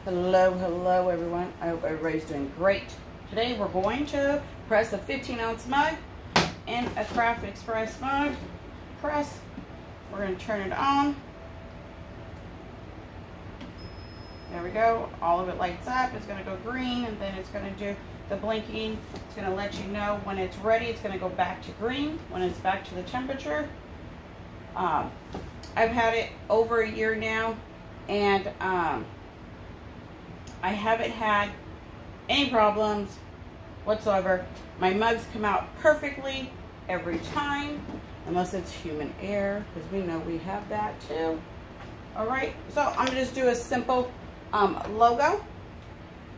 Hello everyone. I hope everybody's doing great. Today we're going to press a 15-ounce mug in a Craft Express mug press. We're going to turn it on. There we go. All of it lights up. It's going to go green, and then it's going to do the blinking. It's going to let you know when it's ready. It's going to go back to green when it's back to the temperature. I've had it over a year now, and I haven't had any problems whatsoever. My mugs come out perfectly every time, unless it's human error, because we know we have that too. All right, so I'm gonna just do a simple logo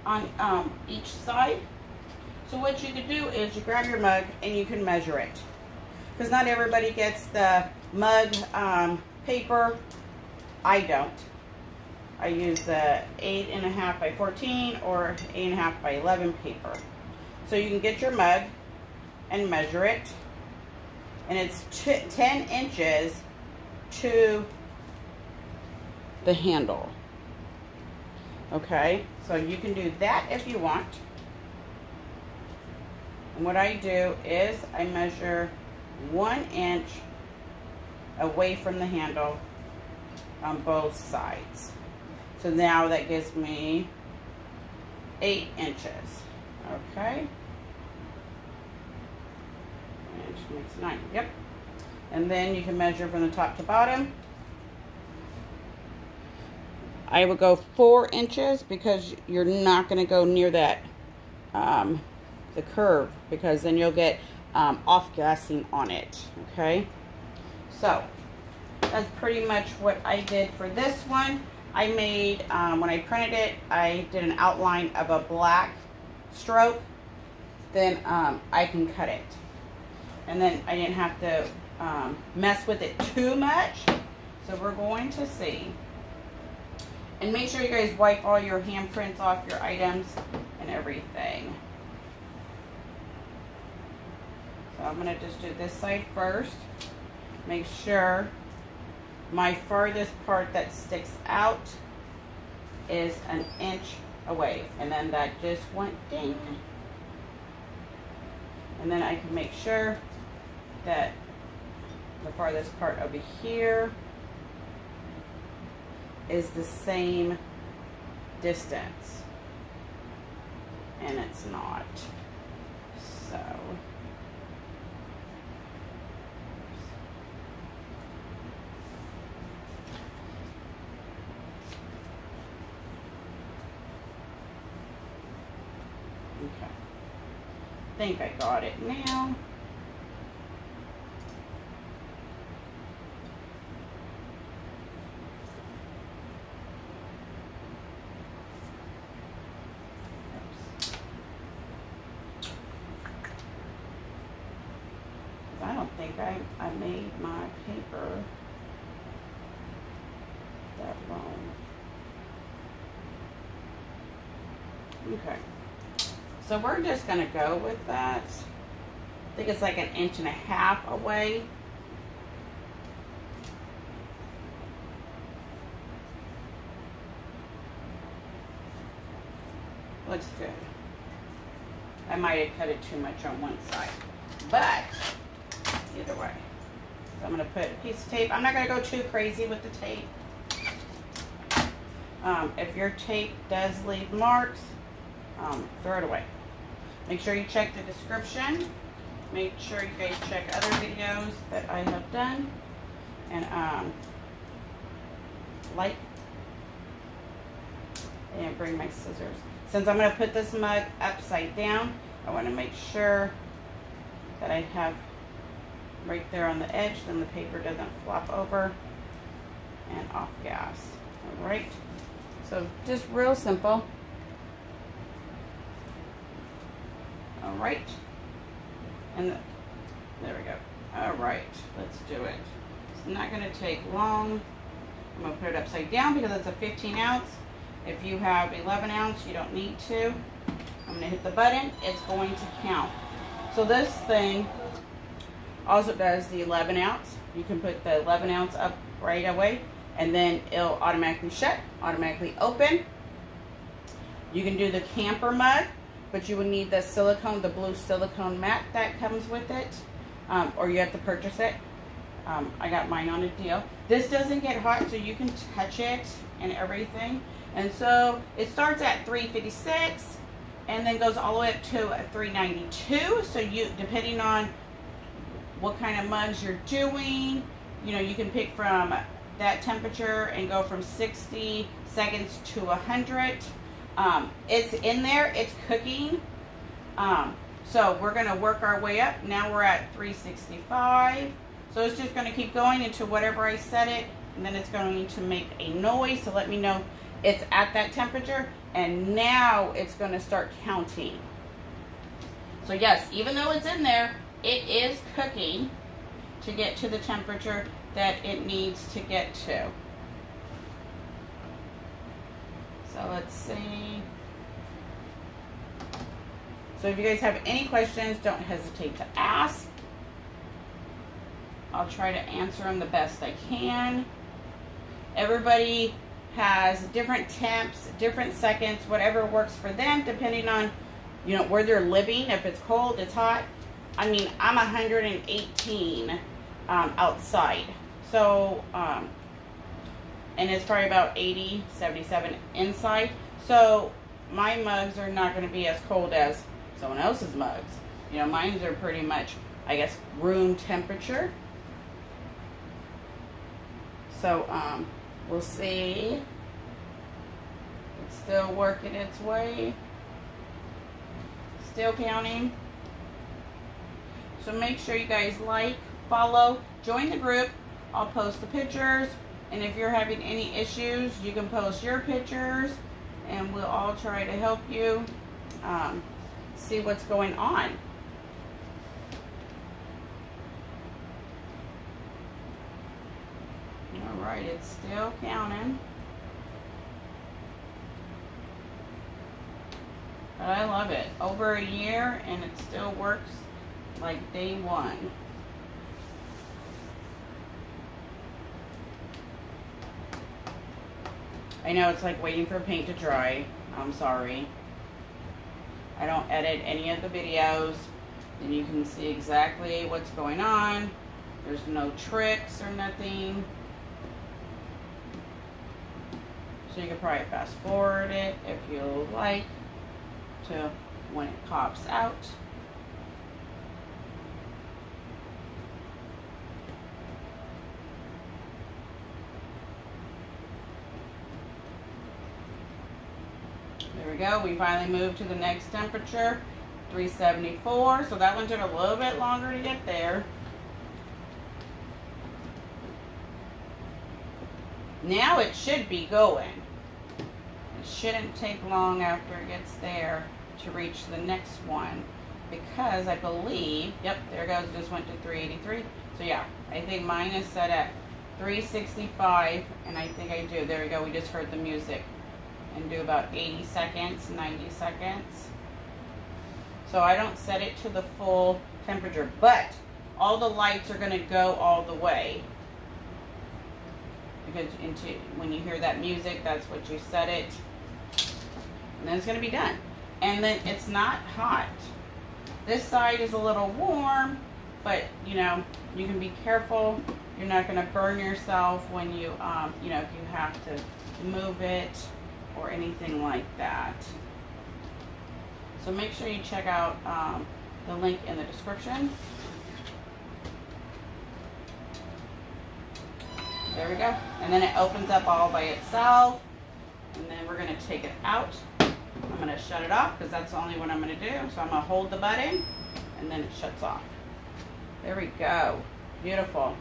on each side. So what you can do is you grab your mug and you can measure it, because not everybody gets the mug paper. I don't. I use the 8.5 by 14 or 8.5 by 11 paper. So you can get your mug and measure it, and it's 10 inches to the handle. Okay, so you can do that if you want. And what I do is I measure 1 inch away from the handle on both sides. So now that gives me 8 inches. Okay. 1 inch makes 9. Yep. And then you can measure from the top to bottom. I would go 4 inches, because you're not going to go near that the curve, because then you'll get off-gassing on it. Okay. So that's pretty much what I did for this one. I made, when I printed it, I did an outline of a black stroke. Then I can cut it. And then I didn't have to mess with it too much. So we're going to see. And make sure you guys wipe all your handprints off your items and everything. So I'm going to just do this side first. Make sure my farthest part that sticks out is 1 inch away, and then that just went ding. And then I can make sure that the farthest part over here is the same distance, and it's not. So okay, I think I got it now. I don't think I made my paper that long. Okay. So we're just going to go with that. I think it's like 1.5 inches away. Looks good. I might have cut it too much on one side, but either way. So I'm going to put a piece of tape. I'm not going to go too crazy with the tape. If your tape does leave marks, throw it away. Make sure you check the description. Make sure you guys check other videos that I have done. And like, and bring my scissors. Since I'm going to put this mug upside down, I want to make sure that I have right there on the edge, then the paper doesn't flop over and off gas. All right. So just real simple. All right, and there we go. All right, let's do it. It's not going to take long. I'm going to put it upside down because it's a 15 ounce. If you have 11 ounce, you don't need to. I'm going to hit the button. It's going to count. So this thing also does the 11 ounce. You can put the 11 ounce up right away, and then it'll automatically shut, automatically open. You can do the camper mug, but you would need the silicone, the blue silicone mat that comes with it, or you have to purchase it. I got mine on a deal. This doesn't get hot, so you can touch it and everything. And so it starts at $356 and then goes all the way up to $392. So you, depending on what kind of mugs you're doing, you know, you can pick from that temperature and go from 60 seconds to 100. It's in there, it's cooking. So we're gonna work our way up. Now we're at 365. So it's just going to keep going into whatever I set it, and then it's going to make a noise to let me know it's at that temperature, and now it's going to start counting. So yes, even though it's in there, it is cooking to get to the temperature that it needs to get to. So let's see. So if you guys have any questions, don't hesitate to ask. I'll try to answer them the best I can. Everybody has different temps, different seconds, whatever works for them, depending on, you know, where they're living. If it's cold, it's hot. I mean, I'm 118 outside. So, and it's probably about 80, 77 inside. So my mugs are not going to be as cold as someone else's mugs. You know, mine are pretty much, I guess, room temperature. So, we'll see. It's still working its way. Still counting. So make sure you guys like, follow, join the group. I'll post the pictures. And if you're having any issues, you can post your pictures. And we'll all try to help you see what's going on. Alright, it's still counting. But I love it. Over a year and it still works like day one. I know it's like waiting for paint to dry. I'm sorry. I don't edit any of the videos. And you can see exactly what's going on. There's no tricks or nothing. So you can probably fast forward it if you like to when it pops out. There we go. We finally moved to the next temperature, 374. So that one took a little bit longer to get there. Now it should be going. It shouldn't take long after it gets there to reach the next one, because I believe, yep, there it goes, just went to 383. So yeah, I think mine is set at 365, and I think I do. There we go, we just heard the music. And do about 80 seconds, 90 seconds. So I don't set it to the full temperature, but all the lights are gonna go all the way. Because when you hear that music, that's what you set it. And then it's going to be done. And then it's not hot. This side is a little warm, but you know, you can be careful. You're not going to burn yourself when you, you know, if you have to move it or anything like that. So make sure you check out the link in the description. There we go. And then it opens up all by itself. And then we're going to take it out. I'm going to shut it off because that's the only one I'm going to do. So I'm going to hold the button and then it shuts off. There we go. Beautiful.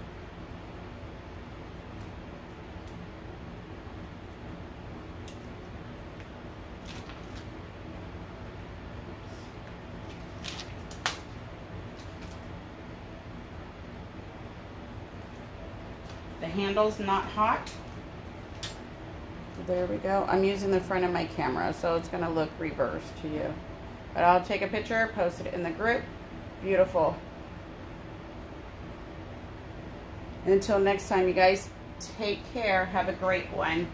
The handle's not hot. There we go. I'm using the front of my camera, so it's going to look reversed to you. But I'll take a picture, post it in the group. Beautiful. Until next time, you guys, take care. Have a great one.